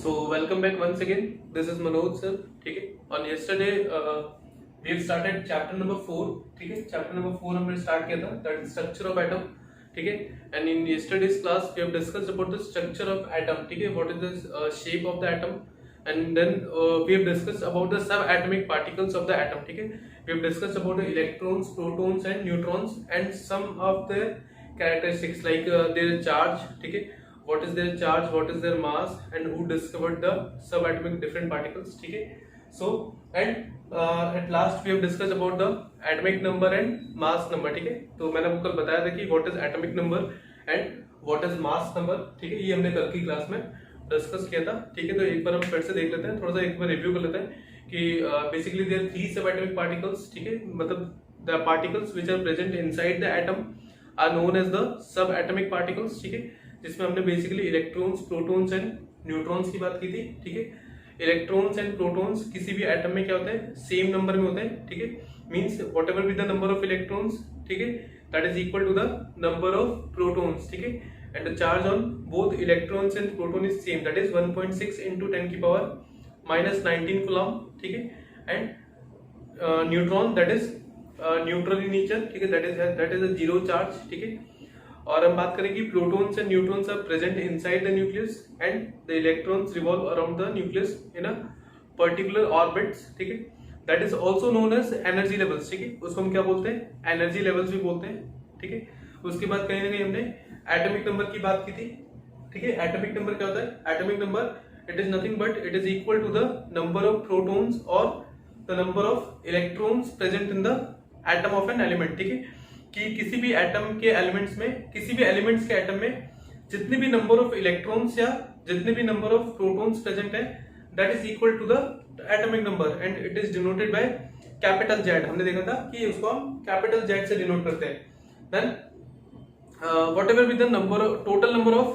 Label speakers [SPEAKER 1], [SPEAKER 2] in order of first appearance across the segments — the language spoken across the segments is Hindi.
[SPEAKER 1] So welcome back once again. This is Manoj sir. ठीक है. On yesterday we have started chapter number 4. ठीक है. Chapter number 4 हमने start किया था. That is structure of atom. ठीक है. And in yesterday's class we have discussed about the structure of atom. ठीक है. What is the shape of the atom? And then we have discussed about the subatomic particles of the atom. ठीक है. We have discussed about the electrons, protons and neutrons and some of their characteristics like their charge. ठीक है. What is their charge, what is their mass and who discovered the subatomic different particles. ठीक है. So and at last we have discussed about the atomic number and mass number. ठीक है. तो मैंने आपको कल बताया था कि what is atomic number and what is mass number. ठीक है. ये हमने कल की क्लास में डिस्कस किया था. ठीक है. तो एक बार हम फिर से देख लेते हैं, थोड़ा सा एक बार रिव्यू कर लेते हैं कि basically there three subatomic particles. ठीक है. मतलब the particles which are present inside the atom are known as the subatomic particles. ठीक है. जिसमें हमने basically electrons, protons and neutrons की बात की थी. ठीक है. इलेक्ट्रॉन्स एंड प्रोटॉन्स किसी भी एटम में क्या होते हैं, सेम नंबर में होते हैं. ठीक है. Means whatever be the number of electrons, ठीक है, that is equal to the number of protons. ठीक है. And the charge on both electrons and proton is same, that is 1.6 into 10 की पावर -19 कूलम. ठीक है. And neutron that is neutral in nature. ठीक है. That is a zero charge. ठीक है. और हम बात करें कि protons and neutrons are present inside the nucleus and the electrons revolve around the nucleus in a particular orbits. ठीक है. That is also known as energy levels. ठीक है. उसको हम क्या बोलते हैं, एनर्जी लेवल्स भी बोलते हैं. ठीक है. उसके बाद कहीं ना कहीं हमने एटॉमिक नंबर की बात की थी. ठीक है. एटॉमिक नंबर क्या होता है, atomic number it is nothing but it is equal to the number of protons और the number of electrons present in the atom of an element. ठीक है. कि किसी भी एटम के एलिमेंट्स में, किसी भी एलिमेंट्स के एटम में जितने भी नंबर ऑफ इलेक्ट्रॉन्स या जितने भी नंबर ऑफ प्रोटॉन्स प्रेजेंट है that is equal to the atomic number and it is denoted by capital Z. हमने देखा था कि उसको हम कैपिटल जेड से डिनोट करते हैं. Then whatever be the number, total number of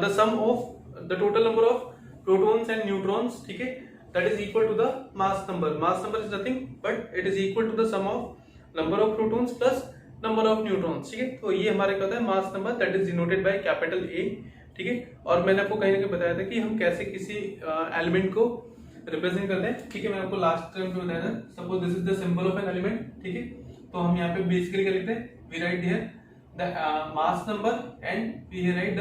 [SPEAKER 1] the sum of the total number of protons and neutrons. ठीक है. That is equal to the mass number. Mass number is nothing but it is equal to the sum of number of protons plus number of neutrons. ठीक है. तो ये हमारे क्या होता है, mass number that is denoted by capital A. ठीक है. और मैंने आपको कहीं ना कहीं बताया था कि हम कैसे किसी एलिमेंट को रिप्रेजेंट करते हैं. ठीक है. मैंने आपको लास्ट टाइम बताया था. Suppose this is the symbol of an element. ठीक है. तो हम यहाँ पे बेसिकली क्या लिखते हैं, we write here the mass number and we write the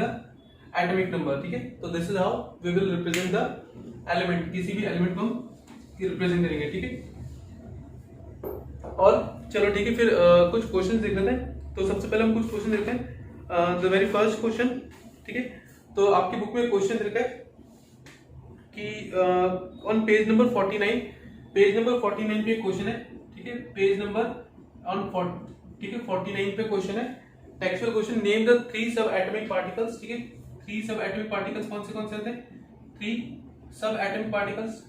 [SPEAKER 1] atomic number. ठीक है. तो this is how we will represent the element. किसी भी एलिमेंट को हम रिप्रेजेंट करेंगे. ठीक है. और चलो ठीक है, फिर कुछ क्वेश्चन देख लेते हैं. तो सबसे पहले हम कुछ क्वेश्चन देखते हैं. The very first question. ठीक है. तो आपकी बुक में क्वेश्चन लिखा है कि on page number 49, page number 49 पे क्वेश्चन है. ठीक है. पेज नंबर ऑन, ठीक है, 49 पे क्वेश्चन है. Textual question, name the three सब एटॉमिक पार्टिकल्स. ठीक है. थ्री सब एटॉमिक पार्टिकल्स कौन से होते हैं, थ्री सब एटॉमिक पार्टिकल्स.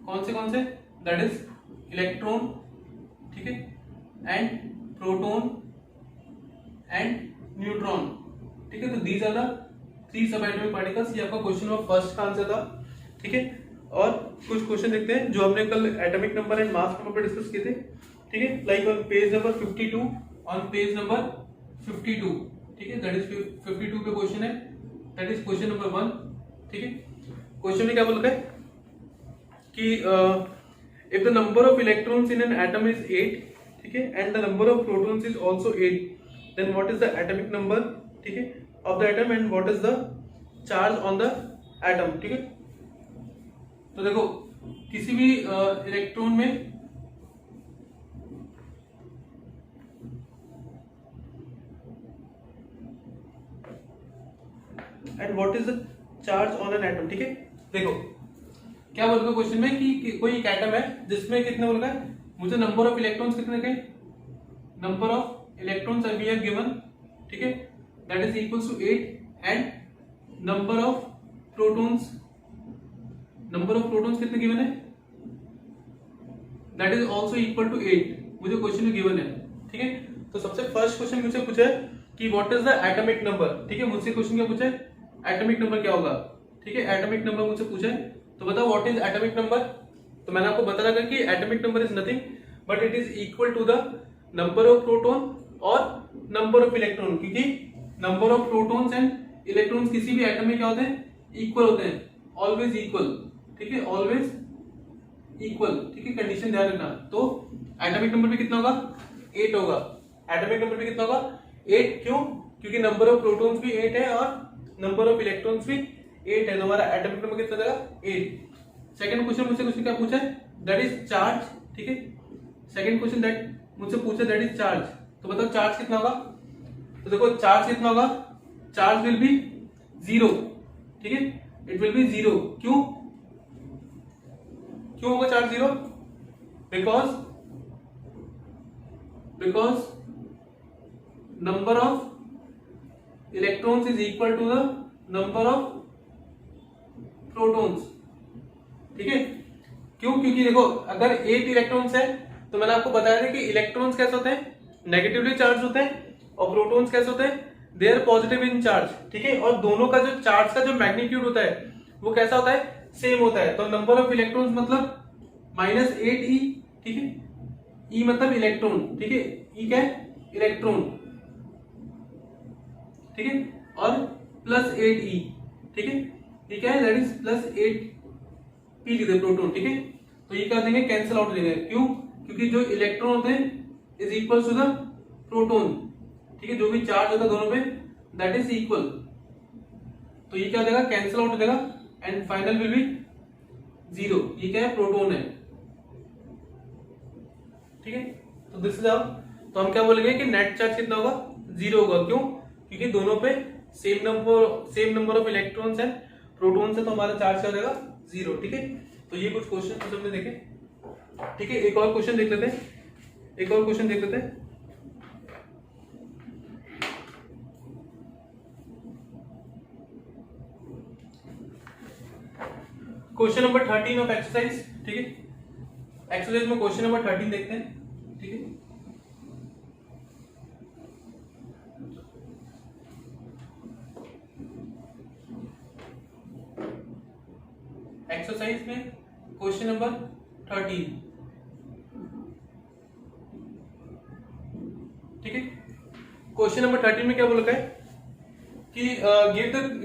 [SPEAKER 1] कौन से दैट इज इलेक्ट्रॉन. ठीक है. And proton and neutron. ठीक है. तो these are the three subatomic particles. ये आपका क्वेश्चन नंबर फर्स्ट का आंसर था. ठीक है. और कुछ क्वेश्चन देखते हैं जो हमने कल atomic number and mass number पे डिस्कस किए थे. ठीक है. Like on page number 52, on page number 52. ठीक है. दैट इज 52 पे क्वेश्चन है. That is question number 1. ठीक है. क्वेश्चन में क्या बोला है कि if the number of electrons in an atom is 8, ठीक है, and the number of protons is also 8, then what is the atomic number, ठीक है, of the atom and what is the charge on the atom. ठीक है. तो देखो किसी भी इलेक्ट्रॉन में and what is the charge on an atom. ठीक है. देखो क्या बोल रहा क्वेश्चन में कि कोई एक एटम है जिसमें कितने बोल रहा है, मुझे नंबर ऑफ इलेक्ट्रॉन्स कितने कहे, number of electrons we have given. ठीक है. That is equals to 8 and number of protons, number of protons कितने गिवन है, that is also equal to 8. मुझे क्वेश्चन में गिवन है. ठीक है. तो सबसे फर्स्ट क्वेश्चन मुझसे पूछा है कि what is the atomic number. ठीक है. मुझसे क्वेश्चन क्या पूछा है, एटॉमिक नंबर क्या होगा. ठीक है. एटॉमिक नंबर मुझसे पूछा है. तो बताओ व्हाट इज एटॉमिक नंबर. तो मैंने आपको बता रखा कि atomic number is nothing but it is equal to the number of proton और नंबर ऑफ इलेक्ट्रॉन, क्योंकि number of protons and electrons किसी भी एटम में क्या होते हैं, इक्वल होते हैं, ऑलवेज इक्वल, ठीक है, ऑलवेज इक्वल, ठीक है, कंडीशन ध्यान रखना। तो एटॉमिक नंबर भी कितना होगा, 8 होगा, एटॉमिक नंबर भी कितना होगा, 8, क्यों, क्योंकि नंबर ऑफ प्रोटॉन्स भी 8 है और नंबर ऑफ इलेक्ट्रॉन्स भी 8 है, तो हमारा एटॉमिक नंबर कितना जाएगा, 8। सेकंड क्वेश्चन मुझसे क्या पूछा है, दैट इज चार्ज, ठीक है, सेकंड क्वेश्चन दैट मुझसे पूछा दैट इज चार्ज, तो बताओ चार्ज कितना होगा, तो देखो चार्ज कितना होगा, चार्ज विल बी 0, ठीक है, इट विल बी 0, क्यों होगा charge 0, because number of electrons is equal to the number of protons, ठीक है, क्यों, क्योंकि देखो अगर 8 इलेक्ट्रॉन्स है तो मैंने आपको बताया था कि इलेक्ट्रॉन्स कैसे होते हैं, नेगेटिवली चार्ज होते हैं, और प्रोटॉन्स कैसे होते हैं, they are positive in charge, ठीक है, और दोनों का जो चार्ज का जो मैग्नीट्यूड होता है वो कैसा होता है, सेम होता है। तो नंबर ऑफ इलेक्ट्रॉन्स मतलब -8e, ठीक है, ई मतलब इलेक्ट्रॉन, ठीक है, ई क्या है, इलेक्ट्रॉन, ठीक है, और +8e, ठीक है, ये क्या है, दैट इज +8p लिख दे प्रोटॉन, ठीक है, तो ये क्या देंगे, कैंसिल आउट देंगे, क्यों, क्योंकि जो इलेक्ट्रॉन होते हैं is equal to the proton, ठीक है, जो भी चार्ज होता है दोनों पे दैट इज इक्वल, तो ये क्या हो जाएगा, कैंसिल आउट हो जाएगा, एंड फाइनल विल बी 0, ये क्या है, प्रोटॉन है, ठीक है, तो दिस इज आवर, तो हम क्या बोलेंगे कि नेट चार्ज कितना होगा, 0 होगा, क्यों, क्योंकि दोनों पे सेम नंबर ऑफ इलेक्ट्रॉन्स है, प्रोटॉन्स है, तो हमारा चार्ज क्या हो जाएगा, 0, ठीक है। तो ये कुछ क्वेश्चन हमने देखे, ठीक है, एक और क्वेश्चन देख लेते हैं, क्वेश्चन नंबर 13 ऑफ एक्सरसाइज, ठीक है, एक्सरसाइज में क्वेश्चन नंबर 13 देखते हैं, ठीक है, एक्सरसाइज में क्वेश्चन नंबर 13, ठीक है, क्वेश्चन नंबर 13 में क्या बोला है कि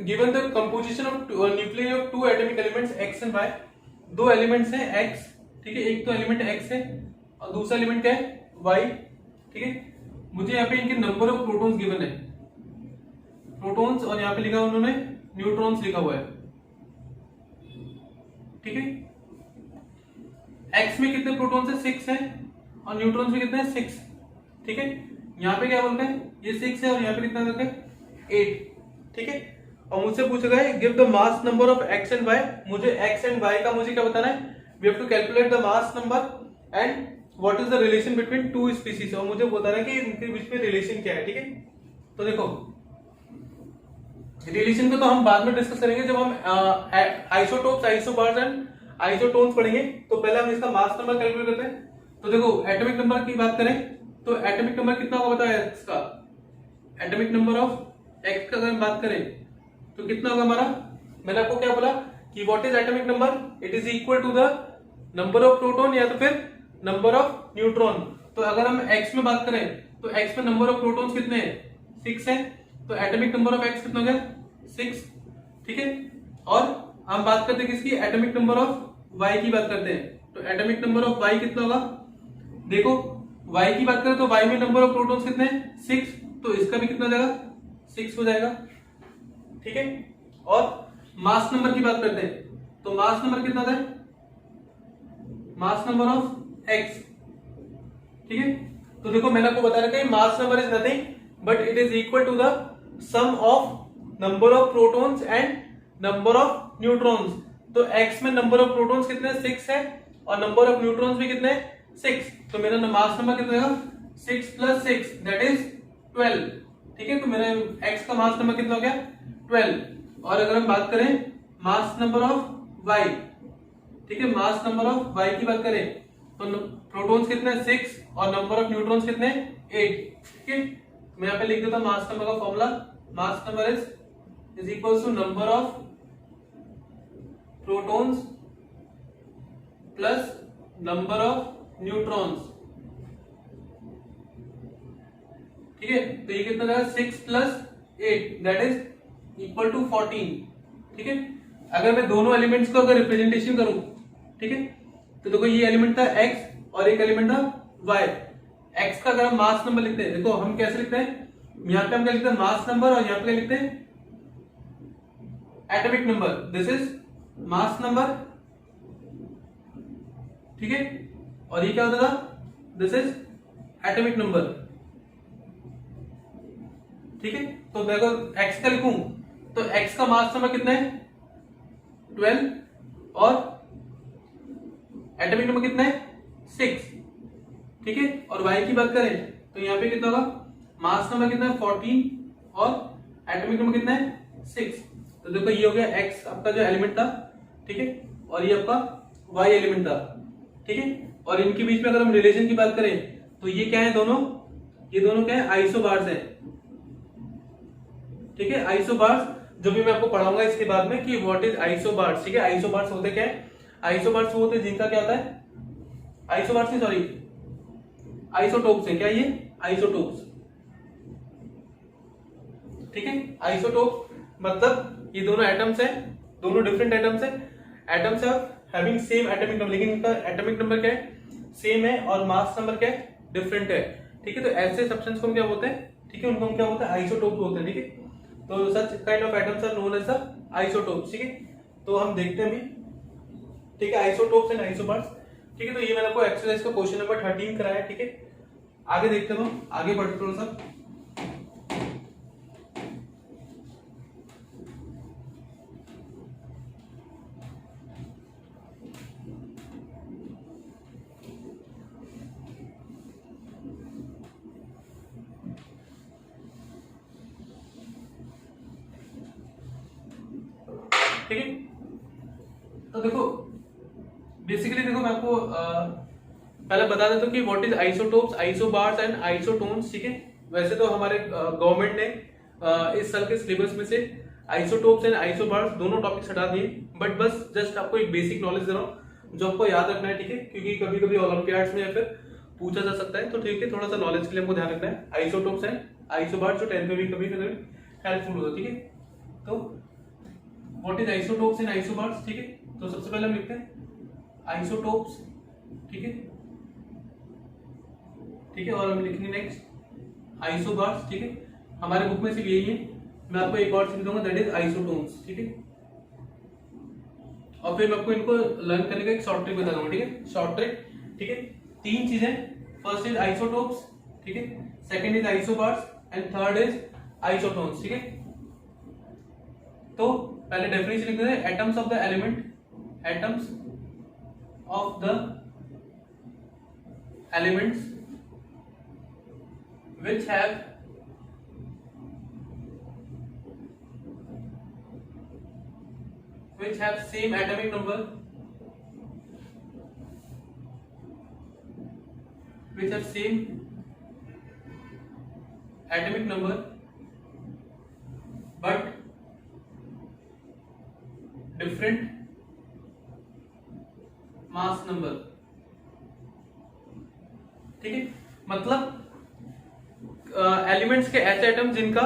[SPEAKER 1] given the composition of nuclear of 2 atomic elements x and y, 2 elements हैं x, ठीक है, एक तो एलिमेंट x है और दूसरा एलिमेंट क्या है, y, ठीक है, मुझे यहाँ पे इनके नंबर ऑफ प्रोटॉन्स गिवन है, प्रोटॉन्स, और यहाँ पे लिखा उन्होंने न्यूट्रॉन्स लिखा हुआ है, ठीक है, x में कितने प्रोटॉन्स है, 6 है, और न्यूट्रॉन्स में कितने हैं, 6, ठीक है, यहाँ पे क्या बोलते हैं, ये 6 है और यहाँ पे कितना बोलते हैं, 8, ठीक है, और मुझसे पूछा गया है give the mass number of x and y, मुझे x एंड y का मुझे क्या बताना है, we have to calculate the mass number and what is the relation between 2 species, और मुझे बताना है कि इनके बीच में रिलेशन क्या है, ठीक है, तो देखो रिलेशन को तो हम बाद में डिस्कस करेंगे जब हम आइसोटोप्स, आइसोबार्स एंड आइसोटोन्स पढ़ेंगे, तो पहले हम इसका मास नंबर कैलकुलेट करते हैं। तो देखो एटॉमिक नंबर की बात करें तो एटॉमिक नंबर कितना होगा बताओ x का, एटॉमिक नंबर ऑफ x का अगर हम बात करें तो कितना होगा हमारा, मैंने आपको क्या बोला कि what is atomic number, it is equal to the number of proton या तो फिर नंबर ऑफ न्यूट्रॉन। तो अगर हम x में बात करें तो x में नंबर ऑफ प्रोटॉन्स कितने हैं, 6 है, तो एटॉमिक नंबर ऑफ x कितना हो गया, 6, ठीक है, और हम बात करते हैं किसकी, एटॉमिक नंबर ऑफ y की बात करते हैं, तो एटॉमिक नंबर ऑफ y कितना होगा, देखो y की बात करें तो y में नंबर ऑफ प्रोटॉन्स कितने हैं, 6, तो इसका भी कितना हो जाएगा, 6 हो जाएगा, ठीक है, और मास नंबर की बात करते हैं तो मास नंबर कितना था, मास नंबर ऑफ x, ठीक है, तो देखो मैंने आपको बता रखा है mass number is nothing but it is equal to the sum of number of protons and number of neutrons. तो x में नंबर ऑफ प्रोटॉन्स कितने 6 है और नंबर ऑफ न्यूट्रॉन्स भी कितने 6, तो मेरा मास नंबर कितना होगा 6 + 6 दैट इज 12, ठीक है, तो मेरा x का मास नंबर कितना हो गया 12। और अगर हम बात करें मास नंबर ऑफ y, ठीक है, मास नंबर ऑफ y की बात करें तो प्रोटॉन्स कितने 6 और नंबर ऑफ न्यूट्रॉन्स कितने 8, ठीक है, मैं यहाँ पे लिख देता हूं मास नंबर का formula, mass number is equal to number of protons plus number of neutrons, ठीक है, तो ये कितना रहेगा 6 + 8 दैट इज इक्वल टू 14। ठीक है, अगर मैं दोनों एलिमेंट्स को अगर रिप्रेजेंटेशन करूं, ठीक है, तो देखो ये एलिमेंट था x और एक एलिमेंट था y। x का अगर हम मास नंबर लिखते हैं, देखो हम कैसे लिखते हैं, यहाँ पे हम क्या लिखते हैं मास नंबर, और यहाँ पे क्या लिखते हैं atomic number. This is mass number, ठीक है, और ये क्या होता था, दिस इज एटॉमिक नंबर। ठीक है, तो देखो x का लिखूं तो x का मास नंबर कितना है 12 और एटॉमिक नंबर कितना है 6। ठीक है, और y की बात करें तो यहाँ पे कितना होगा, मास नंबर कितना है 14 और एटॉमिक नंबर कितना है 6। तो देखो ये हो गया x आपका जो एलिमेंट था, ठीक है, और ये आपका y एलिमेंट था। ठीक है, और इनके बीच में अगर हम रिलेशन की बात करें तो ये क्या है दोनों, ये दोनों क्या है आइसोबार्स हैं। ठीक है, आइसोबार्स जो भी मैं आपको पढ़ाऊंगा इसके बाद में कि व्हाट इज आइसोबार्स। ठीक है, आइसोबार्स होते क्या है, आइसोबार्स वो होते हैं जिनका क्या होता है, आइसोबार्स नहीं सॉरी आइसोटोप्स है, क्या ये आइसोटोप्स। ठीक है, आइसोटोप मतलब ये दोनों एटम्स हैं, दोनों डिफरेंट एटम्स हैं, atoms are having same atomic number, लेकिन इनका एटॉमिक नंबर क्या है सेम है और मास नंबर क्या है डिफरेंट है। ठीक है, तो ऐसे सब्सटेंस को हम क्या बोलते हैं, ठीक है, उनको हम क्या बोलते हैं आइसोटोप बोलते हैं। ठीक है, तो such kind of atoms are known as the isotopes. ठीक है, तो हम देखते हैं अभी, ठीक है, आइसोटोप्स एंड आइसोबार्स। ठीक है, तो ये मैंने आपको एक्सरसाइज का क्वेश्चन नंबर 13 कराया है। ठीक है, आगे देखते हैं, हम आगे बढ़ते थोड़ा सा। ठीक है, तो देखो बेसिकली देखो मैं आपको पहले बता देता हूँ कि what is isotopes, isobars and isotones. ठीक है, वैसे तो हमारे गवर्नमेंट ने इस साल के सिलेबस में से आइसोटोप्स एंड आइसोबार्स दोनों टॉपिक्स हटा दिए, बट बस जस्ट आपको एक बेसिक नॉलेज दे रहा हूँ जो आपको याद रखना है। ठीक है, क्योंकि कभी कभी ओलंपियाड्स में या फिर पूछा जा सकता है, तो ठीक है, थोड़ा सा नॉलेज के लिए हमको ध्यान रखना है। आइसोटोप्स एंड आइसोबार्स जो 10th में भी कभी कभी हेल्पफुल होगा। ठीक है, तो what is isotopes and isobars. ठीक है, तो सबसे पहले हम लिखते हैं आइसोटोप्स। ठीक है, ठीक है, और हम लिखेंगे नेक्स्ट आइसोबार्स। ठीक है, हमारे बुक में सिर्फ यही है, मैं आपको एक और चीज दूंगा दैट इज आइसोटोन्स। ठीक है, और फिर मैं आपको इनको लर्न करने का एक शॉर्ट ट्रिक बता दूंगा। ठीक है, शॉर्ट ट्रिक। ठीक है, 3 चीजें, फर्स्ट इज आइसोटोप्स, ठीक है, second is isobars and third is isotones. ठीक है, तो पहले डेफिनेशन लिख देते हैं, atoms of the element, atoms of the elements which have same atomic number, which have same atomic number but different mass number। ठीक है, मतलब एलिमेंट्स के ऐसे एटम जिनका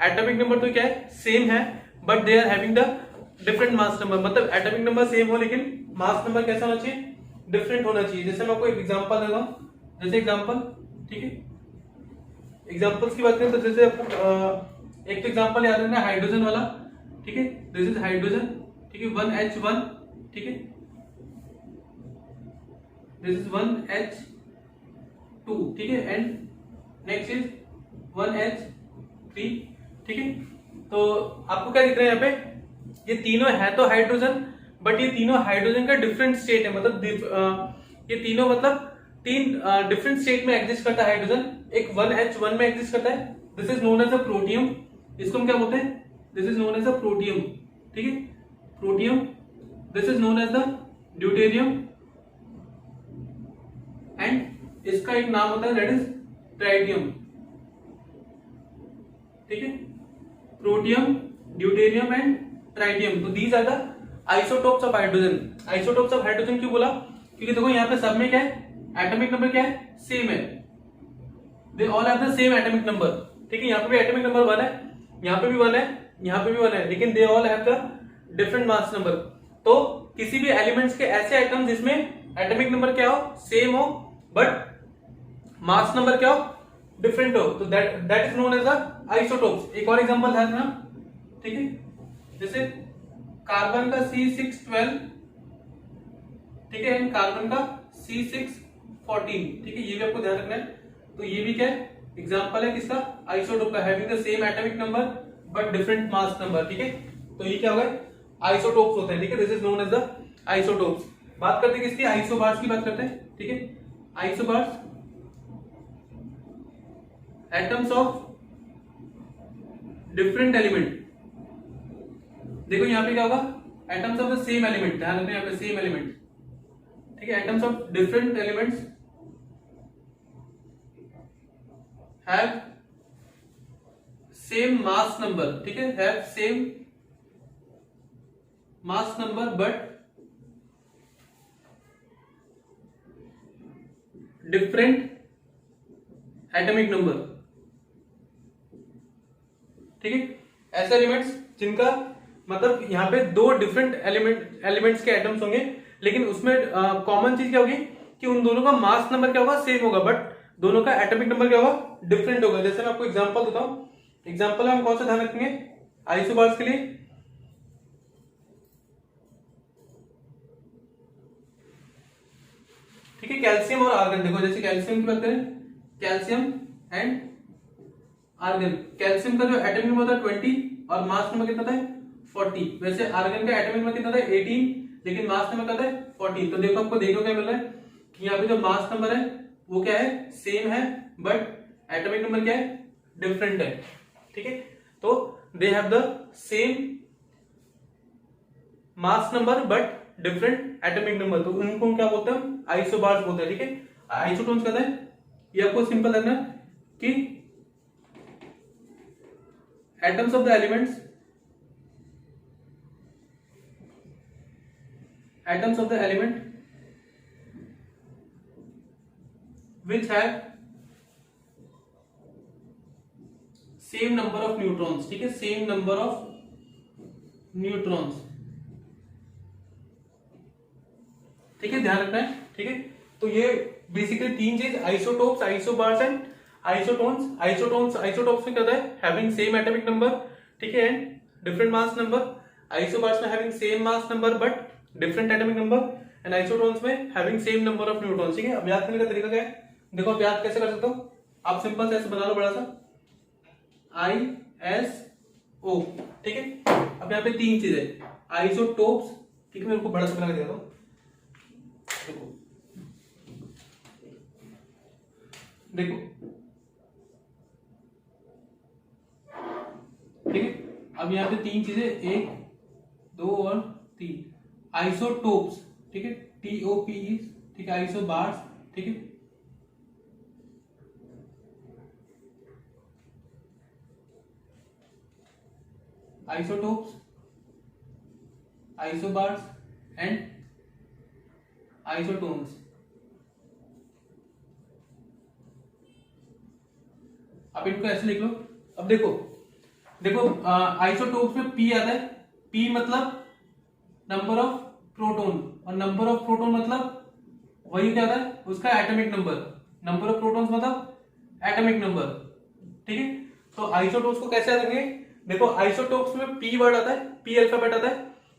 [SPEAKER 1] एटॉमिक नंबर तो क्या है सेम है, but they are having the different mass number. मतलब एटॉमिक नंबर सेम हो लेकिन मास नंबर कैसा होना चाहिए, डिफरेंट होना चाहिए। जैसे मैं आपको एक एग्जांपल देता हूं, जैसे एग्जांपल, ठीक है, एग्जांपल्स की बात करें तो जैसे आपको एक तो एग्जांपल याद रखना है हाइड्रोजन वाला। ठीक है, दिस इज हाइड्रोजन। ठीक है, 1H1। ठीक है, दिस इज 1H2। ठीक है, एंड नेक्स्ट इज 1H3। ठीक है, तो आपको क्या दिख रहा है यहाँ पे, ये तीनों है तो हाइड्रोजन, बट ये तीनों हाइड्रोजन का डिफरेंट स्टेट है। मतलब ये तीनों मतलब 3 डिफरेंट स्टेट में एग्जिस्ट करता है हाइड्रोजन। एक 1H1 में एग्जिस्ट करता है, this is known as a protium. इसको हम क्या बोलते हैं, this is known as a protium. ठीक है, protium. This is known as the deuterium and इसका एक नाम होता है दैट इज ट्राइडियम। ठीक है, प्रोटियम, ड्यूटेरियम एंड ट्राइडियम। तो these are the isotopes of hydrogen. Isotopes of hydrogen क्यों बोला, क्योंकि देखो यहाँ पे सब में क्या है, एटॉमिक नंबर क्या है सेम है। They all have the same atomic number, ठीक है, यहाँ पे भी एटॉमिक नंबर 1 है, यहाँ पे भी 1 है, यहाँ पे भी 1 है, लेकिन they all have the different mass number. तो किसी भी एलिमेंट्स के ऐसे आइटम जिसमें एटॉमिक नंबर क्या हो, सेम हो, बट मास नंबर क्या हो, डिफरेंट हो, तो that is known as the isotopes. एक और एग्जांपल है ना, ठीक है, जैसे कार्बन का C612, ठीक है, एंड कार्बन का C614, ठीक है, ये भी आपको ध्यान रखना है। तो ये भी क्या है, एग्जांपल है किसका, आइसोटोप का, having the same atomic number but different mass number, ठीक है। तो ये क्या होगा, आइसोटोप्स होते हैं, ठीक है, this is known as the isotopes. बात करते हैं किसकी, आइसोबार्स की बात करते हैं, ठीक है। Isobars atoms of different element, देखो यहां पे क्या होगा, atoms of the same element, ध्यान रखना यहां पे सेम एलिमेंट, ठीक है, atoms of different elements have same mass number, ठीक है, have same mass number but different atomic number, ठीक है। ऐसे एलिमेंट्स जिनका मतलब यहाँ पे दो डिफरेंट एलिमेंट्स के एटम्स होंगे, लेकिन उसमें कॉमन चीज क्या होगी कि उन दोनों का मास नंबर क्या होगा, सेम होगा, बट दोनों का एटॉमिक नंबर क्या होगा, डिफरेंट होगा। जैसे मैं आपको एग्जांपल देता हूं, एग्जांपल हम कौन सा ध्यान रखेंगे आइसोबार्स के लिए, ठीक है, कैल्शियम और आर्गन। देखो जैसे कैल्शियम की बात करें, कैल्शियम एंड आर्गन, कैल्शियम का जो एटॉमिक नंबर था 20 और मास नंबर कितना था 40, वैसे आर्गन का एटॉमिक नंबर कितना था 18, लेकिन मास नंबर कितना था 14। तो देखो आपको देखो क्या मिल रहा है कि यहाँ पे जो मास नंबर है वो क्या है, सेम है, बट एटॉमिक नंबर क्या है, डिफरेंट है, ठीक है। तो they have the same mass number but different atomic number, तो उनको क्या बोलते हैं, आइसोबार्स बोलते हैं, ठीक है। आइसोटोन्स कहते हैं, ये आपको सिंपल लगना कि atoms of the elements, atoms of the element which have same number of neutrons, ठीक है, same number of neutrons, ठीक है, ध्यान रखना है, ठीक है। तो ये बेसिकली तीन चीज, isotopes, isobars and isotones. Isotopes में कहता है हैविंग सेम एटॉमिक नंबर, ठीक है, and different mass number. Isobars में having same mass number but different atomic number, and isotones में having same number of neutrons, ठीक है। अब याद करने का तरीका क्या है, देखो आप याद कैसे कर सकते हो, आप सिंपल से ऐसे बना लो बड़ा सा ISO, ठीक है। अब यहाँ पे तीन चीज है, आइसोटोप्स, ठीक है, मैं उनको बड़ा सा बना के दिखा दो, देखो ठीक है। अब यहाँ पे तीन चीजें, 1 2 और 3, आइसोटोप्स, ठीक है, TOP, ठीक है, आइसोबार्स, ठीक है, आइसोटोप्स, आइसोबार्स एंड आइसोटोन्स। आप इनको ऐसे लिख लो। अब देखो आइसोटोप्स में P आता है, P मतलब नंबर ऑफ प्रोटॉन, और नंबर ऑफ प्रोटॉन मतलब वही क्या आता है, उसका atomic number, number of protons मतलब एटॉमिक नंबर, ठीक है। तो आइसोटोप्स को कैसे रखेंगे, देखो आइसोटोप्स में P वर्ड आता है, P अल्फाबेट आता है,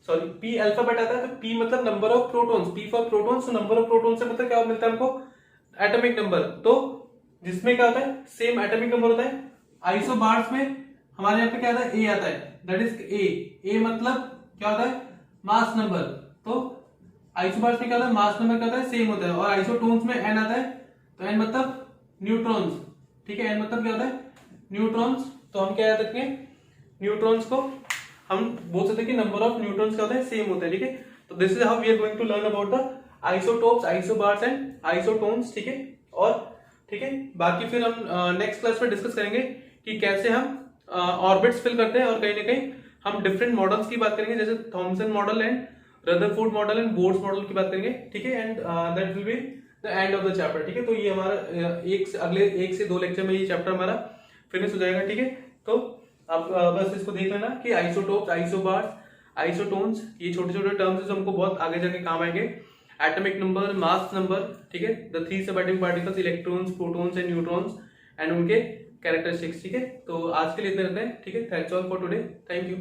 [SPEAKER 1] सॉरी P अल्फाबेट आता है, तो P मतलब number of protons, P for protons, तो नंबर ऑफ प्रोटॉन से मतलब क्या मिलता है हमको, एटॉमिक नंबर, तो जिसमें क्या होता है, सेम एटॉमिक नंबर होता है। आइसोबार्स में हमारे यहाँ पे क्या आता है, A आता है, दैट इज A मतलब क्या होता है, मास नंबर, तो आइसोबार्स में क्या होता है, मास नंबर क्या होता है, सेम होता है। और आइसोटोन्स में N आता है, तो N मतलब न्यूट्रॉन्स, ठीक है, N मतलब क्या होता है, न्यूट्रॉन्स, तो हम क्या याद रखेंगे, न्यूट्रॉन्स को हम बोल सकते हैं कि नंबर ऑफ न्यूट्रॉन्स क्या होते हैं, सेम होते हैं, ठीक है। तो this is how we are going to learn about the isotopes, isobars and isotones, ठीक है। और ठीक है, बाकी फिर हम नेक्स्ट क्लास में डिस्कस करेंगे कि कैसे हम ऑर्बिट्स फिल करते हैं, और कहीं ना कहीं हम डिफरेंट मॉडल्स की बात करेंगे, जैसे Thompson model and Rutherford model and boards model की बात करेंगे, ठीक है। And that will be the end of the chapter. ठीक है, तो ये हमारा अगले 1 से 2 लेक्चर में ये चैप्टर हमारा फिनिश हो जाएगा। ठीक है, तो आप बस इसको देख लेना कि आइसोटोप्स, आइसोबार्स, आइसोटोन्स, ये छोटे छोटे टर्म्स है जो हमको बहुत आगे जाके काम आएंगे। एटॉमिक नंबर, मास नंबर, ठीक है, द 3 सब atomic particles, electrons, protons and neutrons and उनके कैरेक्टरिस्टिक्स। ठीक है, तो आज के लिए इतने रहते हैं। ठीक है, that's all for today, thank you.